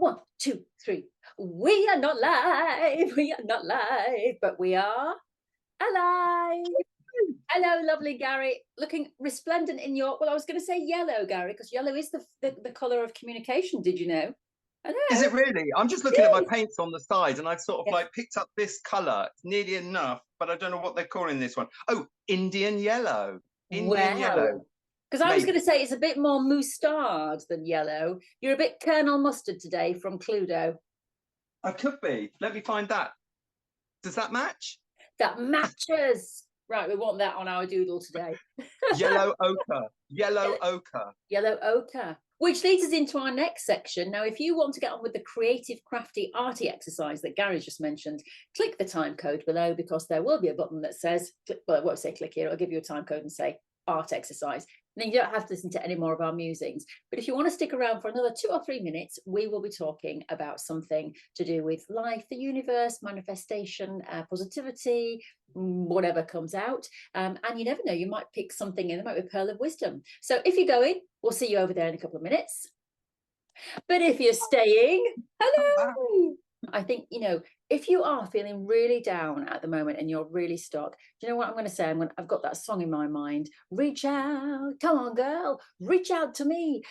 1, 2, 3. We are not live. We are not live, but we are alive. Hello, lovely Gary. Looking resplendent in your, well, I was going to say yellow, Gary, because yellow is the colour of communication. Did you know? I know. Is it really? I'm just looking at my paints on the side, and I've sort of Yes. like picked up this colour. It's nearly enough, but I don't know what they're calling this one. Oh, Indian yellow. Indian yellow. Because I was going to say it's a bit more mustard than yellow. You're a bit Colonel Mustard today from Cluedo. I could be. Let me find that. Does that match? That matches. Right, we want that on our doodle today. Yellow ochre. Yellow ochre. Yellow ochre. Which leads us into our next section. Now, if you want to get on with the creative, crafty, arty exercise that Gary just mentioned, click the time code below, because there will be a button that says, well, it won't say click here, it'll give you a time code and say art exercise. And then you don't have to listen to any more of our musings. But if you want to stick around for another 2 or 3 minutes, we will be talking about something to do with life, the universe, manifestation, positivity, whatever comes out. And you never know, you might pick something in, there might be a pearl of wisdom. So if you're going, we'll see you over there in a couple of minutes. But if you're staying, hello. I think, you know, if you are feeling really down at the moment and you're really stuck, do you know what I'm going to say? I've got that song in my mind. Reach out. Come on, girl. Reach out to me.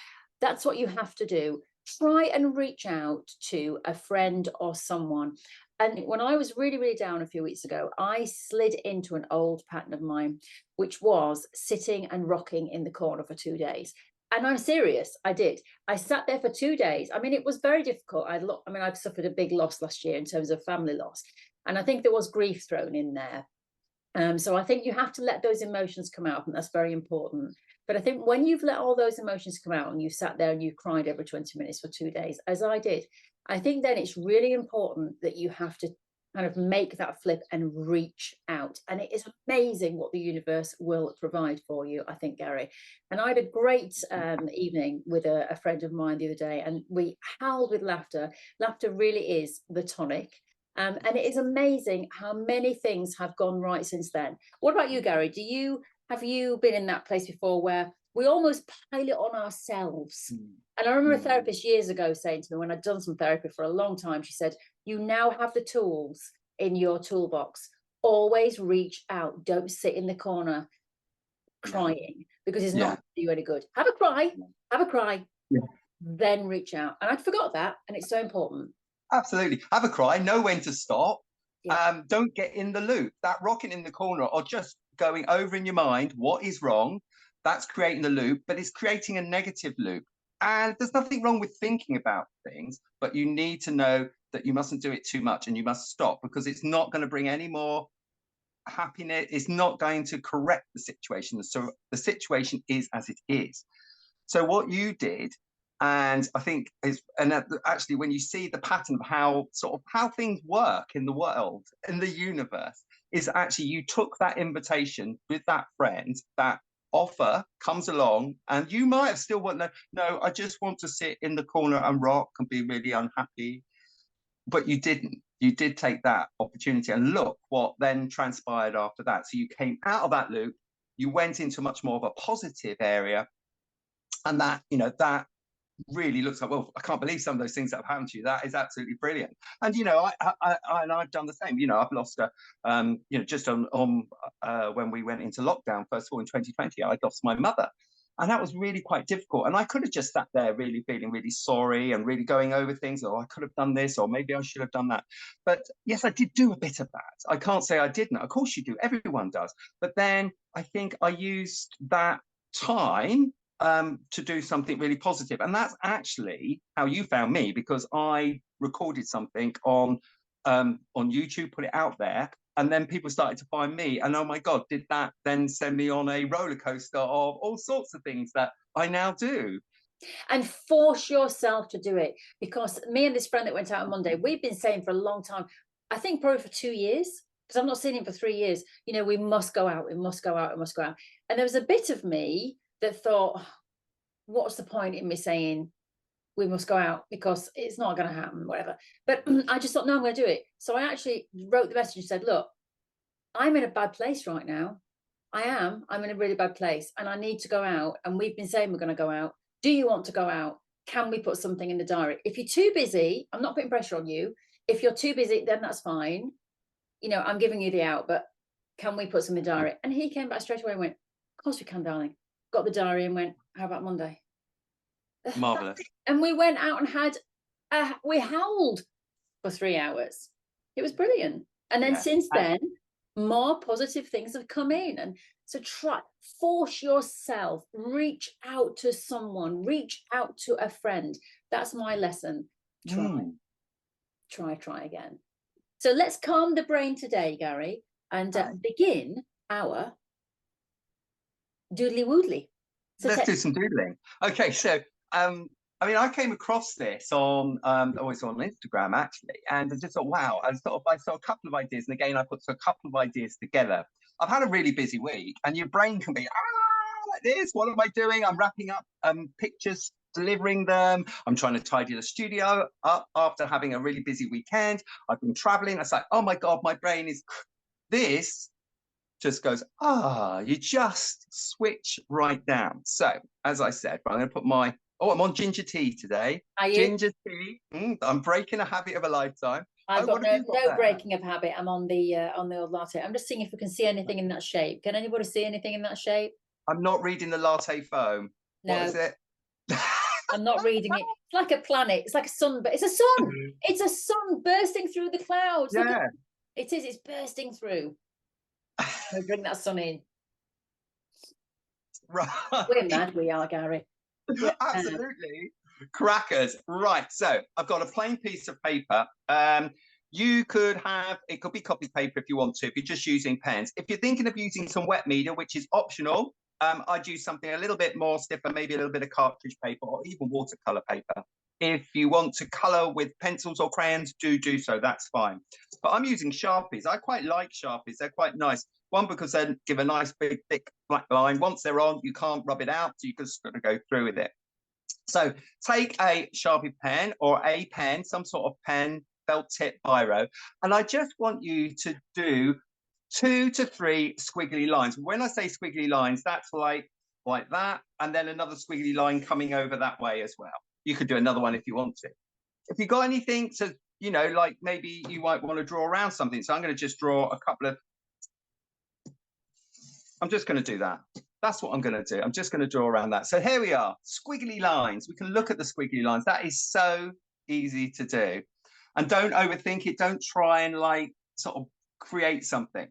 That's what you have to do. Try and reach out to a friend or someone. And when I was really, really down a few weeks ago, I slid into an old pattern of mine, which was sitting and rocking in the corner for 2 days. And I'm serious, I did. I sat there for 2 days. I mean, it was very difficult. I've suffered a big loss last year in terms of family loss. And I think there was grief thrown in there. So I think you have to let those emotions come out, and that's very important. But I think when you've let all those emotions come out and you sat there and you cried every 20 minutes for 2 days, as I did, I think then it's really important that you have to kind of make that flip and reach out. And it is amazing what the universe will provide for you, I think, Gary. And I had a great evening with a friend of mine the other day, and we howled with laughter. Laughter really is the tonic. And it is amazing how many things have gone right since then. What about you, Gary? Have you been in that place before where we almost pile it on ourselves? And I remember a therapist years ago saying to me, when I'd done some therapy for a long time, she said, you now have the tools in your toolbox. Always reach out. Don't sit in the corner crying, because it's not going to do you any good. Have a cry, then reach out. And I'd forgot that, and it's so important. Absolutely. Have a cry, know when to stop. Don't get in the loop. That rocking in the corner or just going over in your mind what is wrong, that's creating the loop, but it's creating a negative loop. And there's nothing wrong with thinking about things, but you need to know that you mustn't do it too much, and you must stop, because it's not going to bring any more happiness. It's not going to correct the situation. So the situation is as it is. So what you did, and I think actually when you see the pattern of how things work in the world, in the universe, is actually you took that invitation with that friend, that offer comes along, and you might have still want no, I just want to sit in the corner and rock and be really unhappy, but you didn't. You did take that opportunity, and look what then transpired after that. So you came out of that loop, you went into much more of a positive area, and that, you know, that really looks like, well, I can't believe some of those things that have happened to you. That is absolutely brilliant. And you know, I've done the same. You know, I've lost you know, just on when we went into lockdown first of all in 2020, I lost my mother, and that was really quite difficult. And I could have just sat there really feeling really sorry and really going over things. Oh, I could have done this, or maybe I should have done that. But yes, I did do a bit of that. I can't say I didn't. Of course you do. Everyone does. But then I think I used that time to do something really positive. And that's actually how you found me, because I recorded something on YouTube, put it out there, and then people started to find me. And oh my God, did that then send me on a roller coaster of all sorts of things that I now do. And force yourself to do it, because me and this friend that went out on Monday, we've been saying for a long time, I think probably for 2 years, because I've not seen him for 3 years, you know, we must go out, we must go out, we must go out. And there was a bit of me that thought, what's the point in me saying we must go out, because it's not going to happen, whatever. But I just thought, no, I'm going to do it. So I actually wrote the message and said, look, I'm in a bad place right now. I'm in a really bad place, and I need to go out. And we've been saying we're going to go out. Do you want to go out? can we put something in the diary? If you're too busy, I'm not putting pressure on you. If you're too busy, then that's fine. You know, I'm giving you the out, but can we put something in the diary? And he came back straight away and went, of course we can, darling. Got the diary and went, how about Monday? Marvelous. And we went out and had, we howled for 3 hours. It was brilliant. And then since then, more positive things have come in. And so force yourself, reach out to someone, reach out to a friend. That's my lesson. Try again. So let's calm the brain today, Gary, and begin our doodly woodly. So let's do some doodling. Okay, so I mean, I came across this on always on Instagram actually, and I just thought, wow, I saw a couple of ideas, and again, I put a couple of ideas together. I've had a really busy week, and your brain can be like this. What am I doing? I'm wrapping up pictures, delivering them. I'm trying to tidy the studio up after having a really busy weekend. I've been traveling. It's like, oh my God, my brain is this. Just goes, you just switch right down. So, as I said, I'm going to put my, I'm on ginger tea today. Are you? Ginger tea. I'm breaking a habit of a lifetime. I've got no breaking of habit. I'm on the old latte. I'm just seeing if we can see anything in that shape. Can anybody see anything in that shape? I'm not reading the latte foam. No. What is it? I'm not reading it. It's like a planet. It's like a sun, but it's a sun. It's a sun bursting through the clouds. Yeah. It is. It's bursting through. Bring that sun in. Right. We're mad, we are, Gary. Absolutely. Crackers. Right. So I've got a plain piece of paper. You could have, it could be copy paper if you want to, if you're just using pens. If you're thinking of using some wet media, which is optional, I'd use something a little bit more stiffer, maybe a little bit of cartridge paper or even watercolor paper. If you want to color with pencils or crayons, do so, that's fine. But I'm using Sharpies. I quite like Sharpies. They're quite nice. One, because they give a nice big thick black line. Once they're on, you can't rub it out, so you can sort of go through with it. So take a Sharpie pen or a pen, some sort of pen, felt tip biro, and I just want you to do 2 to 3 squiggly lines. When I say squiggly lines, that's like that, and then another squiggly line coming over that way as well. You could do another one if you want to. If you've got anything to, you know, like maybe you might want to draw around something. So I'm going to just draw a couple of, I'm just going to do that. That's what I'm going to do. I'm just going to draw around that. So here we are, squiggly lines. We can look at the squiggly lines. That is so easy to do. And don't overthink it. Don't try and like sort of create something.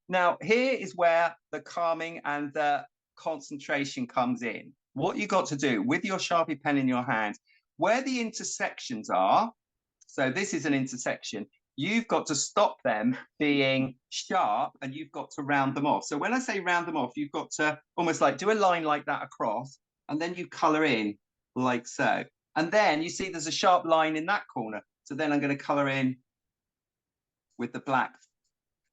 Now, here is where the calming and the concentration comes in. What you got to do with your Sharpie pen in your hand, where the intersections are, so this is an intersection, you've got to stop them being sharp and you've got to round them off. So when I say round them off, you've got to almost like do a line like that across, and then you color in like so. And then you see there's a sharp line in that corner. So then I'm going to color in with the black.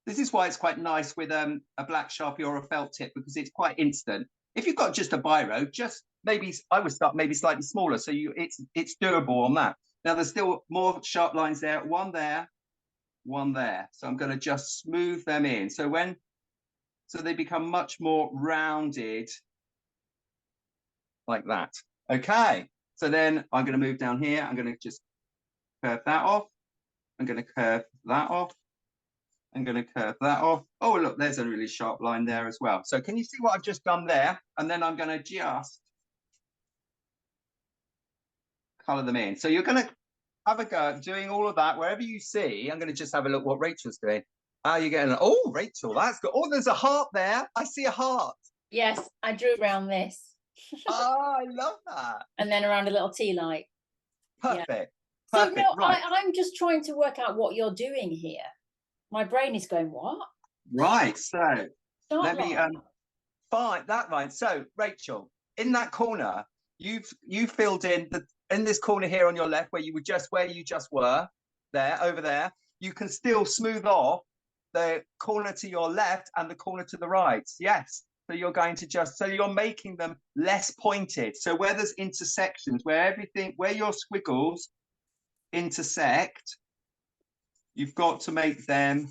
This is why it's quite nice with a black Sharpie or a felt tip, because it's quite instant. If you've got just a biro, just maybe I would start maybe slightly smaller, so it's doable on that. Now there's still more sharp lines there, one there, one there. So I'm going to just smooth them in. So they become much more rounded like that. Okay. So then I'm going to move down here. I'm going to just curve that off. I'm going to curve that off. I'm going to curve that off. Oh, look, there's a really sharp line there as well. So can you see what I've just done there? And then I'm going to just color them in. So you're going to have a go at doing all of that. Wherever you see, I'm going to just have a look what Rachel's doing. How are you getting? Oh, Rachel, that's good. Oh, there's a heart there. I see a heart. Yes, I drew around this. Oh, I love that. And then around a little tea light. Perfect. Yeah. Perfect. So no, right. I'm just trying to work out what you're doing here. My brain is going, what? Right. So Start let me find that line. So Rachel, in that corner, you've filled in this corner here on your left where you just were there, over there. You can still smooth off the corner to your left and the corner to the right. Yes. So you're going to so you're making them less pointed. So where there's intersections, where your squiggles intersect, you've got to make them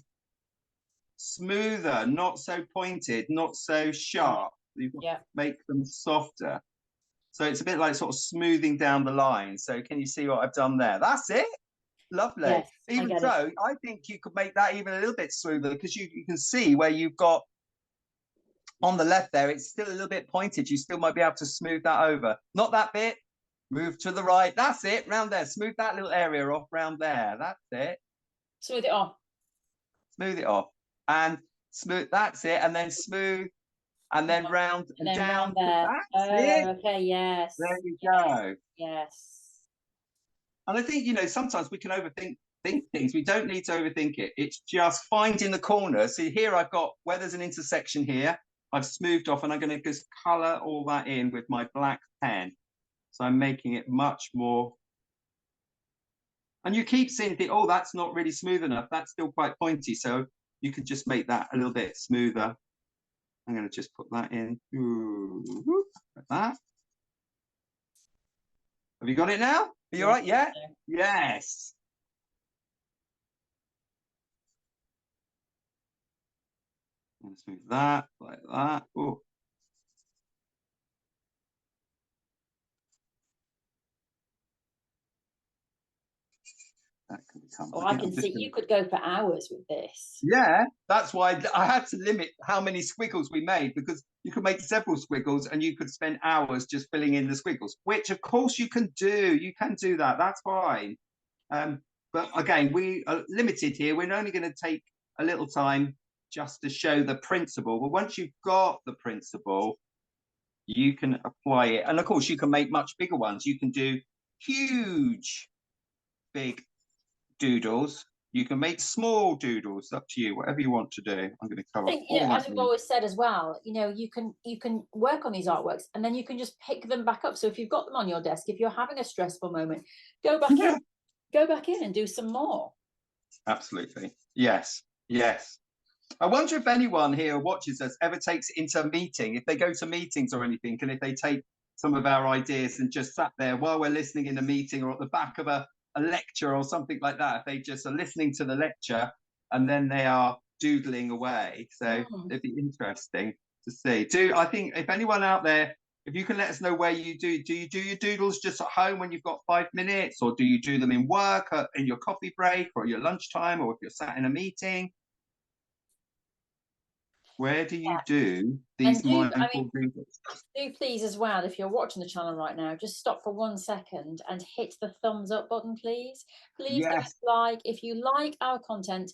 smoother, not so pointed, not so sharp. You've got to make them softer. So it's a bit like sort of smoothing down the line. So can you see what I've done there? That's it. Lovely. Yes, Even so, I think you could make that even a little bit smoother, because you can see where you've got on the left there, it's still a little bit pointed. You still might be able to smooth that over. Not that bit. Move to the right. That's it. Round there. Smooth that little area off round there. That's it. Smooth it off. Smooth it off. And smooth. That's it. And then smooth. And then round and then down. round there. That's it. Okay, yes. There you go. Yes. And I think, you know, sometimes we can overthink things. We don't need to overthink it. It's just finding the corner. See, here I've got where there's an intersection here. I've smoothed off, and I'm going to just color all that in with my black pen. So I'm making it much more. And you keep seeing, oh, that's not really smooth enough. That's still quite pointy. So you could just make that a little bit smoother. I'm going to just put that in. Like that. Have you got it now? Are you all right? Yeah? Yes. Let's move that like that. Oh. That can become. Oh, I can see you could go for hours with this. Yeah, that's why I had to limit how many squiggles we made, because you could make several squiggles and you could spend hours just filling in the squiggles, which of course you can do. You can do that. That's fine. But again, we are limited here. We're only going to take a little time just to show the principle. But once you've got the principle, you can apply it. And of course, you can make much bigger ones. You can do huge, big doodles. You can make small doodles. Up to you, whatever you want to do. I'm going to cover. As we've always said as well, you know, you can work on these artworks, and then you can just pick them back up. So if you've got them on your desk, if you're having a stressful moment, go back in and do some more. Absolutely. Yes. Yes. I wonder if anyone here who watches us ever takes it into a meeting, if they go to meetings or anything, and if they take some of our ideas and just sat there while we're listening in a meeting or at the back of a lecture or something like that, if they just are listening to the lecture and then they are doodling away. So it'd be interesting to see. I think if anyone out there, if you can let us know where you do you do your doodles just at home when you've got 5 minutes, or do you do them in work, in your coffee break, or your lunchtime, or if you're sat in a meeting? Where do you do these mindful doodles? Do please as well, if you're watching the channel right now, just stop for 1 second and hit the thumbs up button, please. Please give us a like. If you like our content,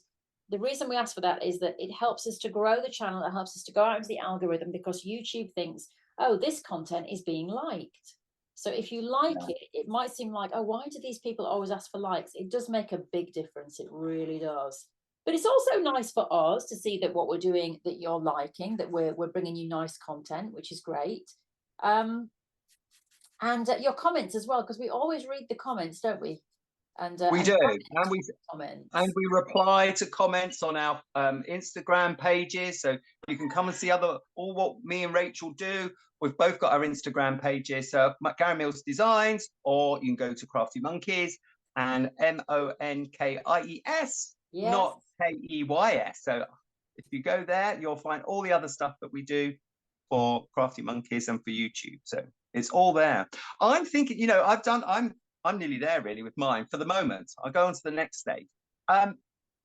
the reason we ask for that is that it helps us to grow the channel. It helps us to go out into the algorithm, because YouTube thinks, oh, this content is being liked. So if you like it, it might seem like, oh, why do these people always ask for likes? It does make a big difference. It really does. But it's also nice for us to see that what we're doing, that you're liking, that we're bringing you nice content, which is great. And your comments as well, because we always read the comments, don't we? And we do, and we reply to comments on our Instagram pages, so you can come and see all what me and Rachel do. We've both got our Instagram pages, so Gary Mills Designs, or you can go to Crafty Monkies and MONKIES, not KEYS. So if you go there, you'll find all the other stuff that we do for Crafty Monkies and for YouTube. So it's all there. I'm thinking, you know, I'm nearly there really with mine for the moment. I'll go on to the next stage.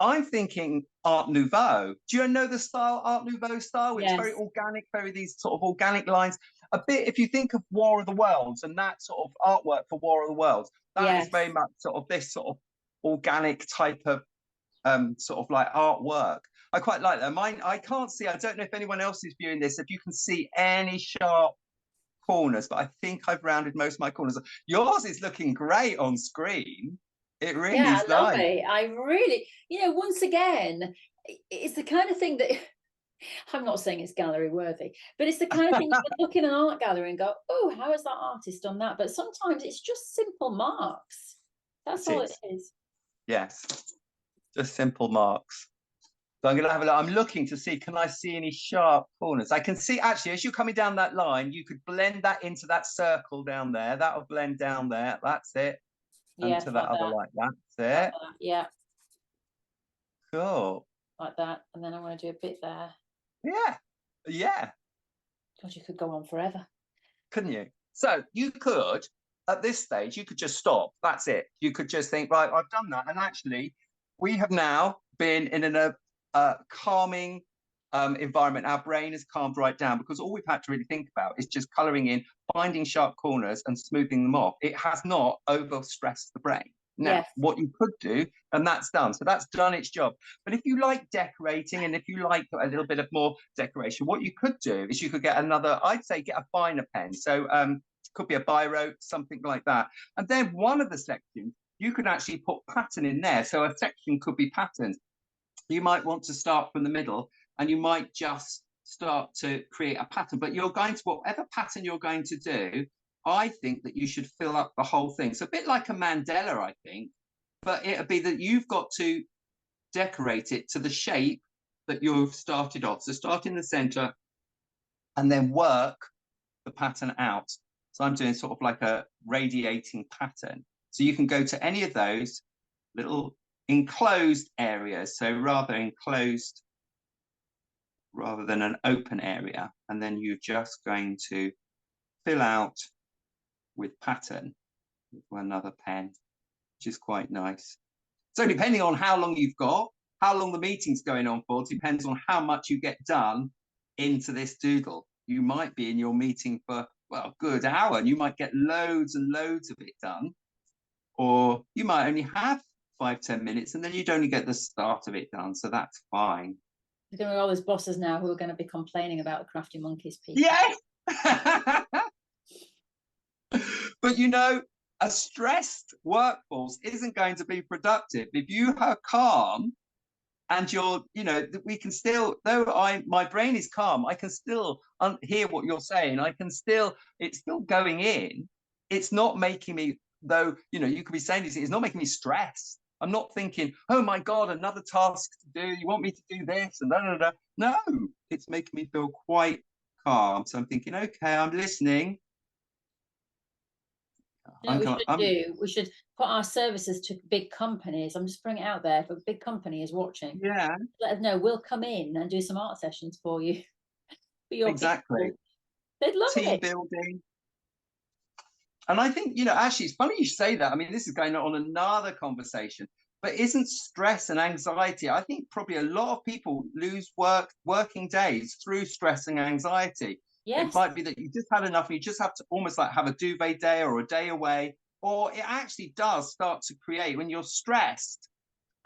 I'm thinking Art Nouveau. Do you know the style, Art Nouveau style? It's very organic, very these sort of organic lines. A bit, if you think of War of the Worlds and that sort of artwork for War of the Worlds, that is very much sort of this sort of organic type of sort of like artwork. I quite like that. Mine, I can't see, I don't know if anyone else is viewing this, if you can see any sharp corners, but I think I've rounded most of my corners. Yours is looking great on screen. It really is. I love it. I really, you know, once again, it's the kind of thing that I'm not saying it's gallery worthy, but it's the kind of thing you can look in an art gallery and go, oh, how has that artist done that? But sometimes it's just simple marks. That's all it is. Yes, just simple marks. So I'm going to have a look. I'm looking to see, can I see any sharp corners? I can see, actually, as you're coming down that line, you could blend that into that circle down there. That'll blend down there. That's it. And to that other light. That's it. Yeah. Cool. Like that. And then I want to do a bit there. Yeah. Yeah. God, you could go on forever. Couldn't you? So you could, at this stage, you could just stop. That's it. You could just think, right, I've done that. And actually, we have now been in a calming environment. Our brain has calmed right down because all we've had to really think about is just colouring in, finding sharp corners and smoothing them off. It has not overstressed the brain. Now, Yes. what you could do, and that's done. So that's done its job. But if you like decorating and if you like a little bit of more decoration, what you could do is you could get another, I'd say get a finer pen. So could be a biro, something like that. And then one of the sections, you could actually put pattern in there. So a section could be patterned. You might want to start from the middle and you might just start to create a pattern, but you're going to, whatever pattern you're going to do, I think that you should fill up the whole thing. So a bit like a mandala, I think, but it'll be that you've got to decorate it to the shape that you've started off. So start in the center and then work the pattern out. So I'm doing sort of like a radiating pattern. So you can go to any of those little enclosed areas. So rather enclosed rather than an open area. And then you're just going to fill out with pattern with another pen, which is quite nice. So depending on how long you've got, how long the meeting's going on for, depends on how much you get done into this doodle. You might be in your meeting for, well, a good hour, and you might get loads and loads of it done. Or you might only have 5-10 minutes, and then you'd only get the start of it done. So that's fine. There's going to be all those bosses now who are going to be complaining about the Crafty Monkeys people. Yes! But you know, a stressed workforce isn't going to be productive. If you are calm and you're, you know, we can still, though my brain is calm, I can still hear what you're saying. I can still, it's still going in. It's not making me, though, you know, you could be saying this, it's not making me stressed. I'm not thinking, oh my God, another task to do. You want me to do this and da, da, da. No, it's making me feel quite calm. So I'm thinking, okay, I'm listening. You know what we should do? We should put our services to big companies. I'm just putting it out there. If a big company is watching, yeah, let us know. We'll come in and do some art sessions for you. For your exactly. people. They'd love Team it. building. And I think, you know, actually, it's funny you say that. I mean, this is going on another conversation, but isn't stress and anxiety? I think probably a lot of people lose working days through stress and anxiety. Yes. It might be that you just had enough and you just have to almost like have a duvet day or a day away, or it actually does start to create, when you're stressed,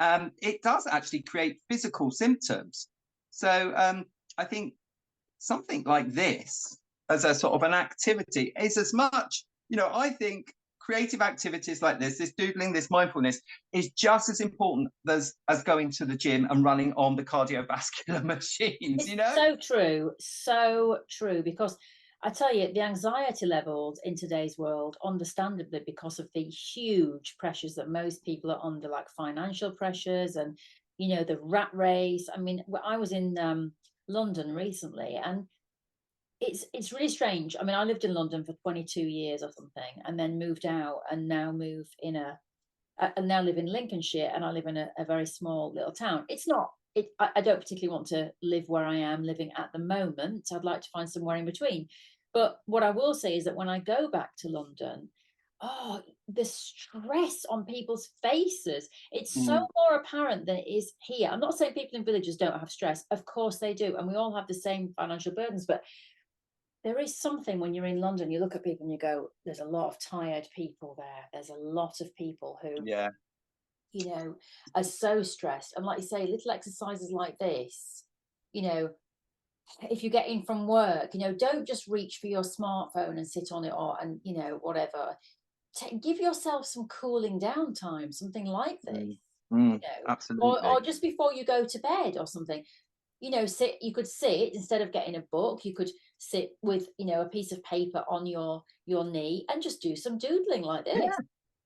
it does actually create physical symptoms. So I think something like this as a sort of an activity is as much, you know, I think creative activities like this doodling, this mindfulness is just as important as going to the gym and running on the cardiovascular machines, it's you know? So true, because I tell you, the anxiety levels in today's world, understandably, because of the huge pressures that most people are under, like financial pressures and, you know, the rat race. I mean, I was in London recently, and it's really strange. I mean, I lived in London for 22 years or something, and then moved out, and now move in and now live in Lincolnshire, and I live in a very small little town. It's not. I don't particularly want to live where I am living at the moment. I'd like to find somewhere in between. But what I will say is that when I go back to London, oh, the stress on people's faces, it's so more apparent than it is here. I'm not saying people in villages don't have stress. Of course they do. And we all have the same financial burdens. But there is something when you're in London, you look at people and you go, there's a lot of tired people there. There's a lot of people who, Yeah, you know, are so stressed. And like you say, little exercises like this, you know, if you get in from work, you know, don't just reach for your smartphone and sit on it, or, and, you know, whatever. Give yourself some cooling down time, something like this. You know, absolutely. or just before you go to bed or something. You know, you could sit, instead of getting a book, you could sit with, you know, a piece of paper on your knee and just do some doodling like this.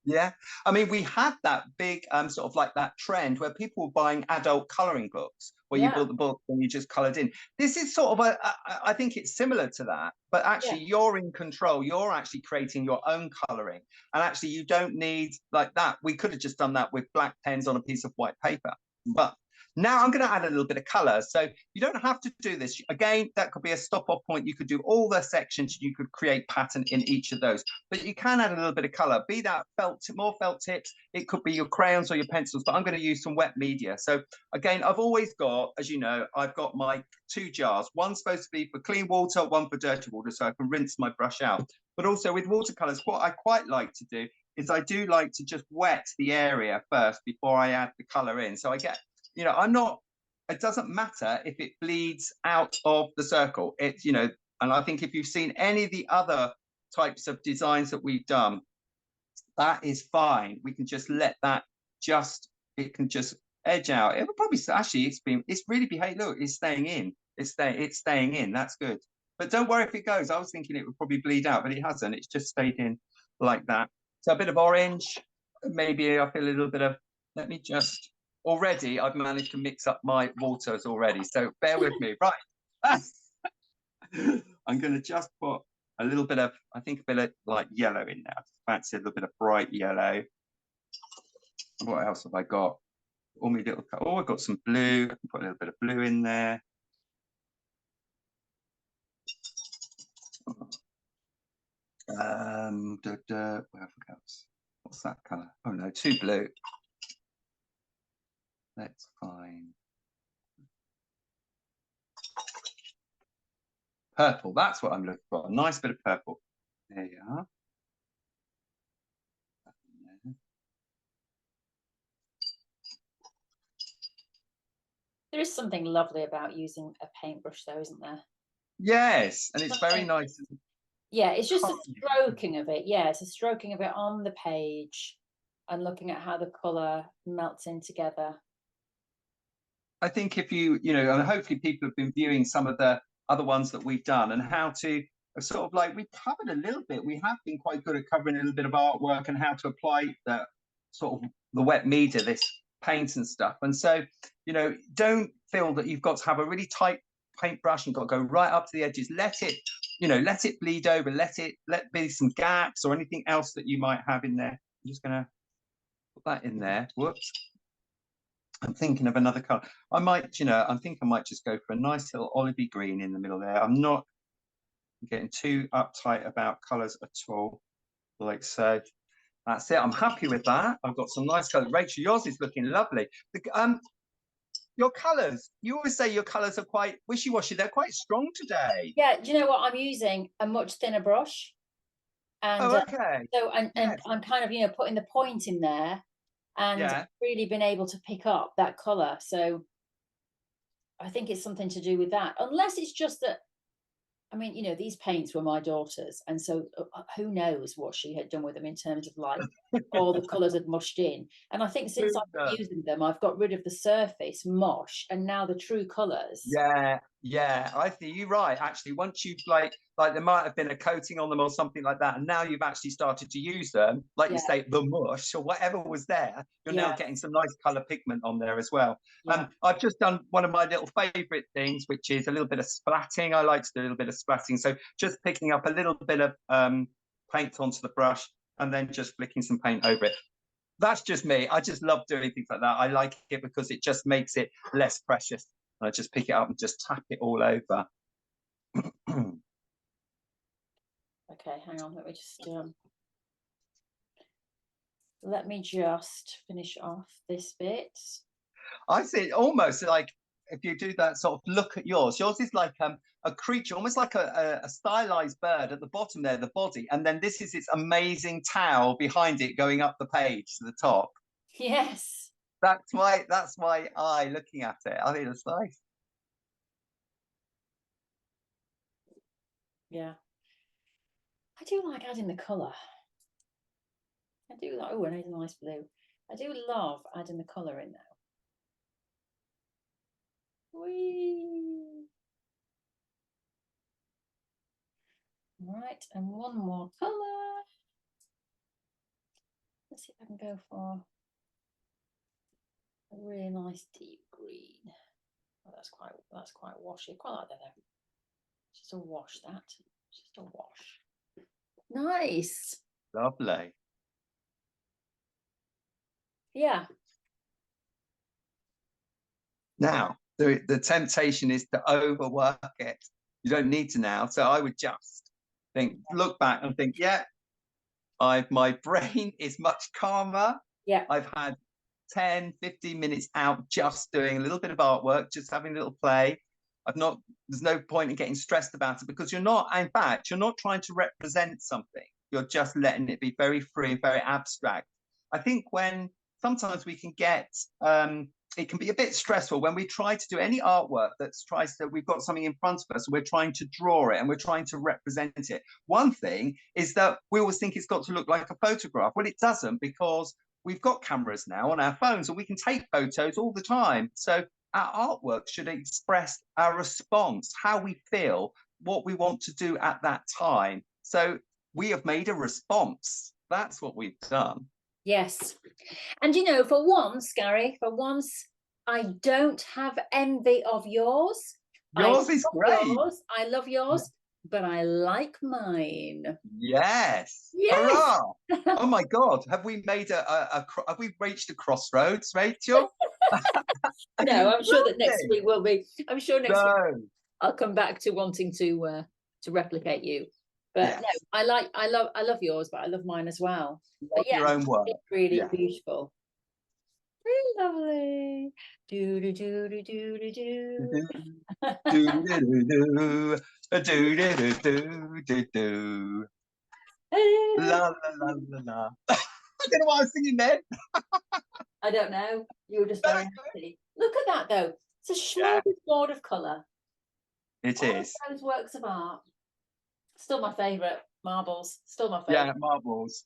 Yeah. I mean, we had that big sort of like that trend where people were buying adult colouring books, where you bought the book and you just coloured in. This is sort of I think it's similar to that, but actually you're in control. You're actually creating your own colouring, and actually you don't need like that. We could have just done that with black pens on a piece of white paper, but Now I'm going to add a little bit of color. So you don't have to do this. Again, that could be a stop off point. You could do all the sections. You could create pattern in each of those, but you can add a little bit of color, be that more felt tips. It could be your crayons or your pencils, but I'm going to use some wet media. So again, I've always got, as you know, I've got my 2 jars. One's supposed to be for clean water, one for dirty water, so I can rinse my brush out. But also with watercolors, what I quite like to do is I do like to just wet the area first before I add the color in. So I get, you know, it doesn't matter if it bleeds out of the circle. It's, you know, and I think if you've seen any of the other types of designs that we've done, that is fine. We can just let that it can just edge out. It will probably, actually, it's really behaved. Look, it's staying in. It's staying in. That's good. But don't worry if it goes. I was thinking it would probably bleed out, but it hasn't. It's just stayed in like that. So a bit of orange, maybe I feel a little bit of, let me just, already I've managed to mix up my waters already. So bear with me. Right. I'm going to just put a little bit of, I think a bit of like yellow in there. Fancy a little bit of bright yellow. What else have I got? All my little, oh, I've got some blue. I can put a little bit of blue in there. Where have I got? What's that color? Oh no, too blue. That's fine. Purple, that's what I'm looking for. A nice bit of purple. There you are. There is something lovely about using a paintbrush though, isn't there? Yes, and it's very nice. Yeah, it's just a stroking of it. Yeah, it's a stroking of it on the page and looking at how the colour melts in together. I think if you know, and hopefully people have been viewing some of the other ones that we've done and how to sort of like, we've covered a little bit. We have been quite good at covering a little bit of artwork and how to apply the sort of the wet media, this paint and stuff. And so, you know, don't feel that you've got to have a really tight paintbrush and got to go right up to the edges. Let it, you know, let it bleed over, let be some gaps or anything else that you might have in there. I'm just going to put that in there. Whoops. I'm thinking of another color. I might, you know, I think I might just go for a nice little olivey green in the middle there. I'm not getting too uptight about colors at all. Like so. That's it. I'm happy with that. I've got some nice colors. Rachel, yours is looking lovely. Your colors, you always say your colors are quite wishy-washy. They're quite strong today. Yeah, do you know what? I'm using a much thinner brush. And okay. so and I'm kind of, you know, putting the point in there and really been able to pick up that color. So I think it's something to do with that, unless it's just that, I mean, you know, these paints were my daughter's, and so who knows what she had done with them in terms of like all the colours had mushed in. And I think since I've been using them, I've got rid of the surface mush and now the true colours. Yeah, I think you're right. Actually, once you've like there might have been a coating on them or something like that, and now you've actually started to use them, like you say, the mush or whatever was there, you're now getting some nice color pigment on there as well. I've just done one of my little favorite things, which is a little bit of splatting. I like to do a little bit of splatting, so just picking up a little bit of paint onto the brush and then just flicking some paint over it. That's just me. I just love doing things like that. I like it because it just makes it less precious. I just pick it up and just tap it all over. Okay, hang on. Let me just finish off this bit. I see it almost like if you do that sort of look at yours. Yours is like a creature, almost like a stylized bird at the bottom there, the body, and then this is its amazing towel behind it going up the page to the top. Yes. That's my eye looking at it. I think it's nice. Yeah. I do like adding the colour. I do like, oh, and it's a nice blue. I do love adding the colour in there. Whee! Right, and one more colour. Let's see if I can go for a really nice deep green. Oh, that's quite washy. I quite like that though. Just a wash, that. Just a wash. Nice. Lovely. Yeah. Now, the temptation is to overwork it. You don't need to now. So I would just look back and think, yeah, my brain is much calmer. Yeah. I've had 10, 15 minutes out just doing a little bit of artwork, just having a little play. There's no point in getting stressed about it, because you're not trying to represent something. You're just letting it be very free, very abstract. I think sometimes we can get, it can be a bit stressful when we try to do any artwork we've got something in front of us and we're trying to draw it and we're trying to represent it. One thing is that we always think it's got to look like a photograph. Well, it doesn't, because we've got cameras now on our phones and we can take photos all the time. So our artwork should express our response, how we feel, what we want to do at that time. So we have made a response. That's what we've done. Yes. And for once, Gary, I don't have envy of yours. Yours is great. I love yours, but I like mine. Yes. Hurrah. Oh my God. Have we made have we reached a crossroads, Rachel? No, I'm sure that next week will be. I'm sure next week I'll come back to wanting to replicate you. But no, I love yours, but I love mine as well. But your own work. It's really beautiful. Really lovely. Do do do do do do do do do do do do. La la la la la. I don't know what I was singing then. I don't know. You were just very happy. Look at that though. It's a smorgasbord of colour. It is. Those works of art. Still my favourite. Marbles. Still my favourite. Yeah, marbles.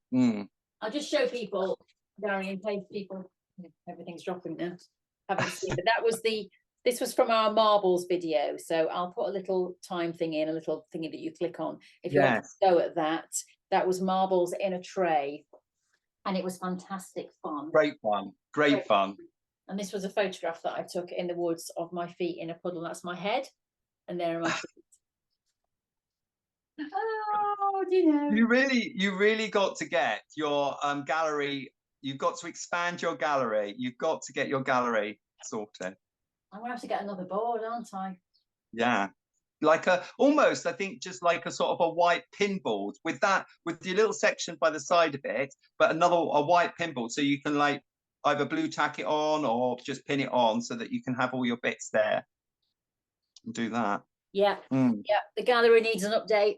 I'll just show people, Gary, in case people, everything's dropping now. Haven't seen, but this was from our marbles video. So I'll put a little time thing in, a little thingy that you click on. If you want to go at that, that was marbles in a tray. And it was fantastic fun. Great fun. Great fun. And this was a photograph that I took in the woods of my feet in a puddle. That's my head. And there are my feet. Oh, you really got to get your gallery. You've got to expand your gallery. You've got to get your gallery sorted. I'm gonna have to get another board, aren't I? Yeah, like almost, I think, just like a sort of a white pinboard with the little section by the side of it, but a white pinboard, so you can like either blue tack it on or just pin it on so that you can have all your bits there and do that. Yeah. Yeah, the gallery needs an update.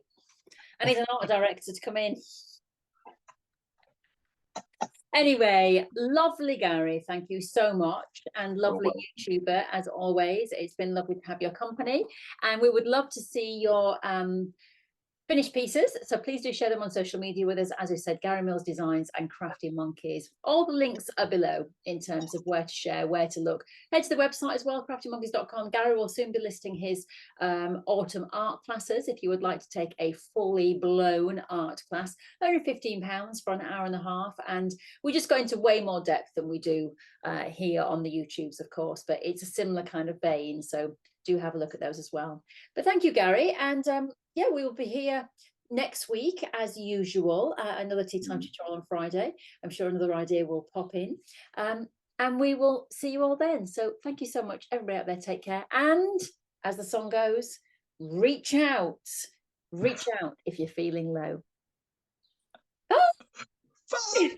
I need an art director to come in. Anyway, lovely, Gary. Thank you so much. And lovely YouTuber, as always. It's been lovely to have your company. And we would love to see your finished pieces. So please do share them on social media with us. As I said, Gary Mills Designs and Crafty Monkeys. All the links are below in terms of where to share, where to look. Head to the website as well, CraftyMonkies.com. Gary will soon be listing his autumn art classes if you would like to take a fully blown art class. Only £15 for an hour and a half. And we just go into way more depth than we do here on the YouTubes, of course. But it's a similar kind of vein. So do have a look at those as well. But thank you, Gary. And yeah, we will be here next week as usual. Another tea time tutorial on Friday. I'm sure another idea will pop in. And we will see you all then. So thank you so much, everybody out there. Take care. And as the song goes, reach out. Reach out if you're feeling low. Bye.